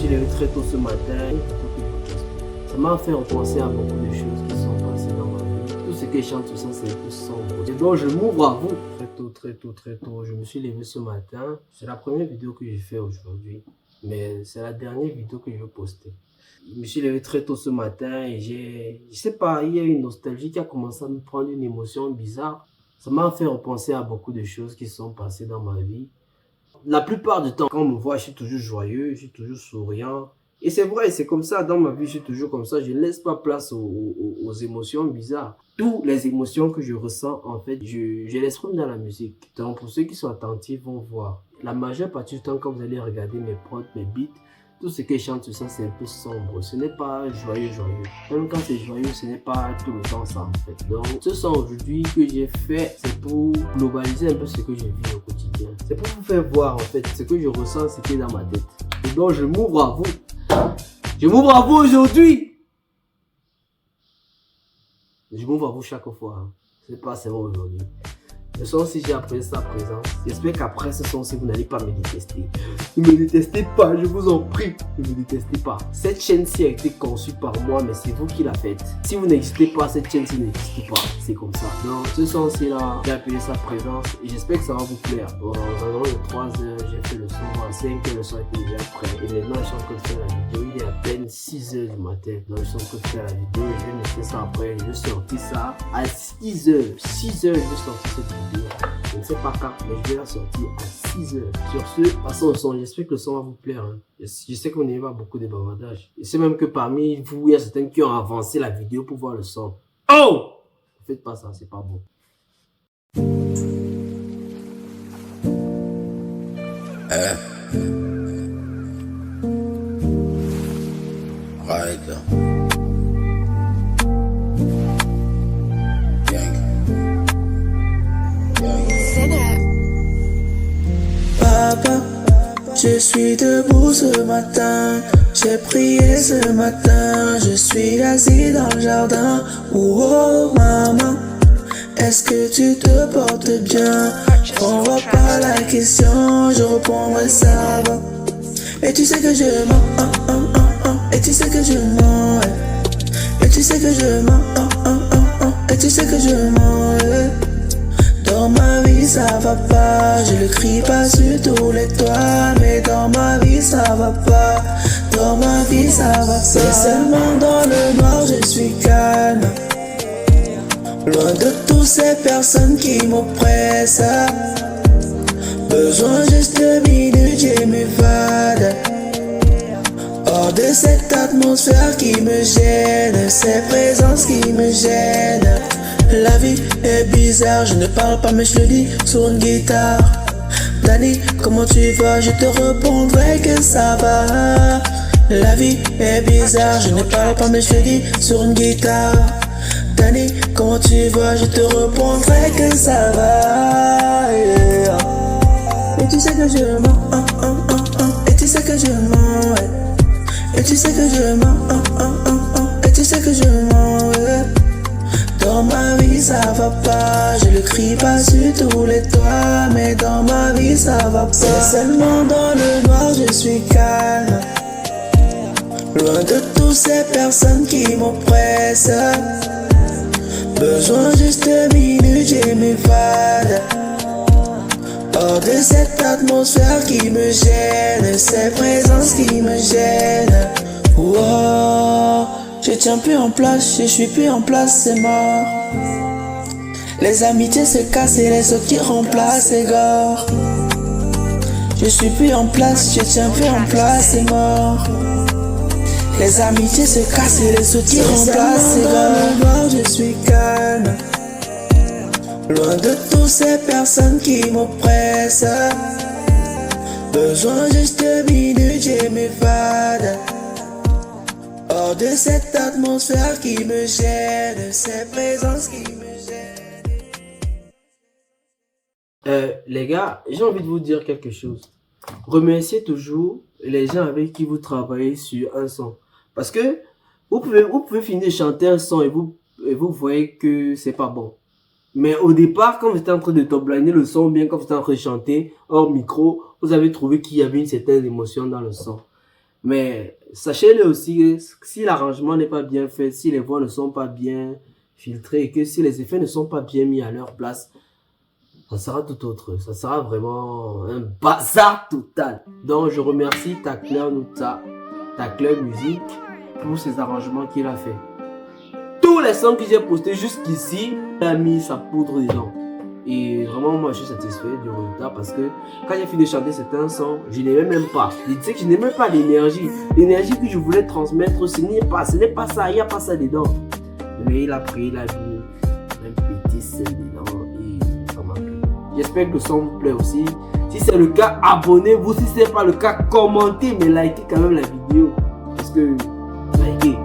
suis levé très tôt ce matin. Ça m'a fait repenser à beaucoup de choses qui sont passées dans ma vie. Tout ce que je chante, tout ça, c'est un peu sombre. Et donc, je m'ouvre à vous. Très tôt. Je me suis levé ce matin. C'est la première vidéo que j'ai fait aujourd'hui. Mais c'est la dernière vidéo que je veux poster. Je me suis levé très tôt ce matin et je sais pas, il y a une nostalgie qui a commencé à me prendre, une émotion bizarre. Ça m'a fait repenser à beaucoup de choses qui sont passées dans ma vie. La plupart du temps, quand on me voit, je suis toujours joyeux, je suis toujours souriant. Et c'est vrai, c'est comme ça, dans ma vie, je suis toujours comme ça. Je ne laisse pas place aux émotions bizarres. Toutes les émotions que je ressens, en fait, je les exprime dans la musique. Donc, pour ceux qui sont attentifs, vont voir. La majeure partie du temps, quand vous allez regarder mes prods, mes beats, tout ce que je chante, tout ça, c'est un peu sombre. Ce n'est pas joyeux. Même quand c'est joyeux, ce n'est pas tout le temps ça, en fait. Donc, ce son aujourd'hui que j'ai fait, c'est pour globaliser un peu ce que je vis au quotidien. C'est pour vous faire voir, en fait, ce que je ressens, ce qui est dans ma tête. Et donc, je m'ouvre à vous. Je m'ouvre à vous aujourd'hui. Je m'ouvre à vous chaque fois. Hein. C'est pas seulement aujourd'hui. Le son, si j'ai appris sa présence, j'espère qu'après ce son, si vous n'allez pas me détester. Ne me détestez pas, je vous en prie. Ne me détestez pas. Cette chaîne-ci a été conçue par moi, mais c'est vous qui la faites. Si vous n'existez pas, cette chaîne-ci n'existe pas. C'est comme ça. Donc, ce son-ci là, j'ai appelé sa présence et j'espère que ça va vous plaire. Bon, environ de 3 heures, j'ai fait le son. À 5 heures, le son était déjà prêt. Et maintenant, je suis en train de faire la vidéo. Il est à peine 6 heures du matin. Donc, je suis en train de faire la vidéo. Je vais laisser ça après. Je vais sortir ça à 6 heures. 6 heures, je vais sortir cette vidéo. Je ne sais pas quand, mais je vais la sortir à 6 heures. Sur ce, passons au son. J'espère que le son va vous plaire. Hein. Je sais qu'on n'y va beaucoup de bavardages. Je sais même que parmi vous, il y a certains qui ont avancé la vidéo pour voir le son. Oh! Ne faites pas ça, c'est pas bon. Right. Papa, je suis debout ce matin, j'ai prié ce matin, je suis assis dans le jardin. Oh maman, est-ce que tu te portes bien? On voit pas la question, je répondrai ça va. Et tu sais que je mens, et tu sais que je mens, et tu sais que je mens, et tu sais que je mens. Dans ma vie ça va pas, je le crie pas sur tous les toits, mais dans ma vie ça va pas, dans ma vie ça va pas. C'est seulement dans le noir je suis calme, loin de toutes ces personnes qui m'oppressent. Besoin juste de minutes, je m'évade hors de cette atmosphère qui me gêne, ces présences qui me gênent. La vie est bizarre, je ne parle pas mais je le dis sur une guitare. Dani, comment tu vas? Je te répondrai que ça va. La vie est bizarre, je ne parle pas mais je le dis sur une guitare. Dani, comment tu vas? Je te répondrai que ça va. Yeah. Et tu sais que je mens, et tu sais que je mens, et tu sais que je mens, et tu sais que je mens. Dans ma vie ça va pas, je le crie pas sur tous les toits, mais dans ma vie ça va pas. C'est seulement dans le noir je suis calme, loin de toutes ces personnes qui m'oppressent. Besoin juste de minutes, je m'évade hors de cette atmosphère qui me gêne, ces présences qui me gênent. Wow. Je tiens plus en place, je suis plus en place, c'est mort. Les amitiés se cassent et les autres qui remplacent, c'est gore. Je suis plus en place, je tiens plus en place, c'est mort. Les amitiés se cassent et les autres qui remplacent, c'est gore. Je suis calme, loin de toutes ces personnes qui m'oppressent. Besoin juste de minutes, je m'évade hors de cette atmosphère qui me gêne, ces présences qui me gênent. Les gars, j'ai envie de vous dire quelque chose. Remerciez toujours les gens avec qui vous travaillez sur un son. Parce que vous pouvez finir de chanter un son et vous voyez que c'est pas bon. Mais au départ, quand vous étiez en train de top-liner le son, bien quand vous étiez en train de chanter hors micro, vous avez trouvé qu'il y avait une certaine émotion dans le son. Mais sachez-le aussi, si l'arrangement n'est pas bien fait, si les voix ne sont pas bien filtrées et que si les effets ne sont pas bien mis à leur place, ça sera tout autre. Ça sera vraiment un bazar total. Donc, je remercie Tacler Nuta, Tacler Musique, pour ces arrangements qu'il a fait. Tous les sons que j'ai postés jusqu'ici, il a mis sa poudre dedans. Et vraiment, moi, je suis satisfait du résultat parce que quand j'ai fini de chanter certains sons, je n'aimais même pas. Je disais que je n'aimais pas l'énergie. L'énergie que je voulais transmettre, ce n'est pas ça, il n'y a pas ça dedans. Mais il a pris, il a mis un petit sel dedans et ça m'a plu. J'espère que le son vous plaît aussi. Si c'est le cas, abonnez-vous. Si ce n'est pas le cas, commentez, mais likez quand même la vidéo. Parce que, likez.